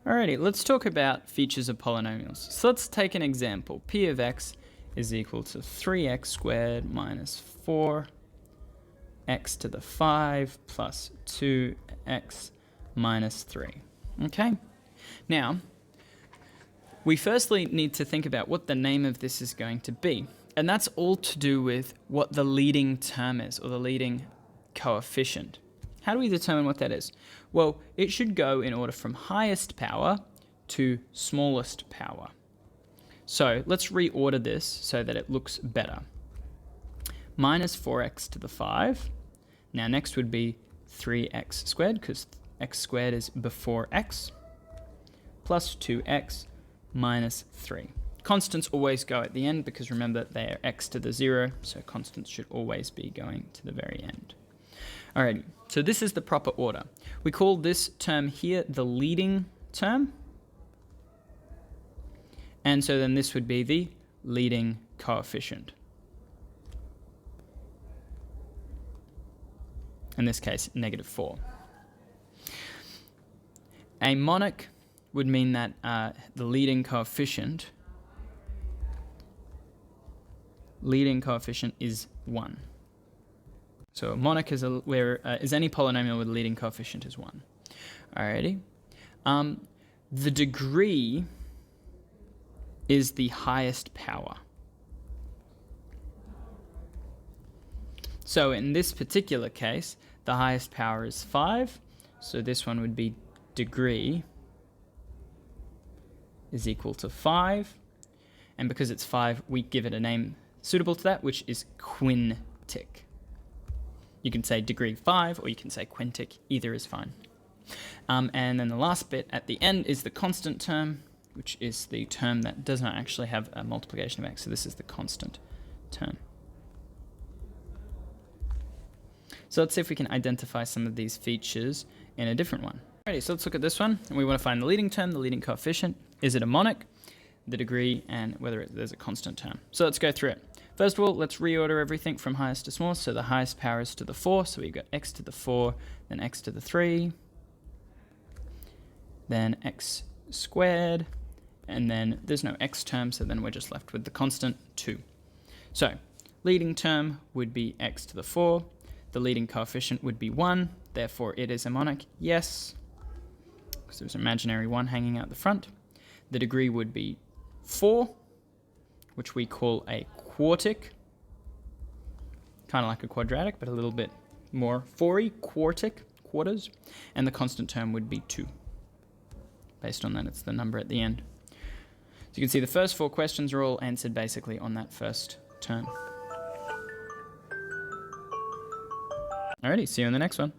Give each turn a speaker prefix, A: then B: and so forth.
A: Alrighty, let's talk about features of polynomials. So let's take an example. P of x is equal to 3x squared minus 4x to the 5 plus 2x minus 3. Okay? Now, we firstly need to think about what the name of this is going to be. And that's all to do with what the leading term is, or the leading coefficient. How do we determine what that is? Well, it should go in order from highest power to smallest power. So let's reorder this so that it looks better. Minus 4x to the 5. Now next would be 3x squared, because x squared is before x, plus 2x minus 3. Constants always go at the end because remember they are x to the 0, so constants should always be going to the very end. Alrighty, so this is the proper order. We call this term here the leading term. And so then this would be the leading coefficient. In this case, -4. A monic would mean that the leading coefficient is 1. So a monic is any polynomial with a leading coefficient is 1. Alrighty. The degree is the highest power. So in this particular case, the highest power is 5. So this one would be degree is equal to 5. And because it's 5, we give it a name suitable to that, which is quintic. You can say degree 5 or you can say quintic, either is fine. And then the last bit at the end is the constant term, which is the term that does not actually have a multiplication of x. So this is the constant term. So let's see if we can identify some of these features in a different one. Alrighty, so let's look at this one. And we want to find the leading term, the leading coefficient. Is it a monic, the degree, and whether there's a constant term. So let's go through it. First of all, let's reorder everything from highest to smallest. So the highest power is to the 4. So we've got x to the 4, then x to the 3, then x squared, and then there's no x term, so then we're just left with the constant 2. So leading term would be x to the 4. The leading coefficient would be 1. Therefore, it is a monic, yes, because there's an imaginary 1 hanging out the front. The degree would be 4, which we call a quartic, kind of like a quadratic, but a little bit more 4-y, quartic, quarters, and the constant term would be 2. Based on that, it's the number at the end. So you can see the first 4 questions are all answered basically on that first term. Alrighty, see you in the next one.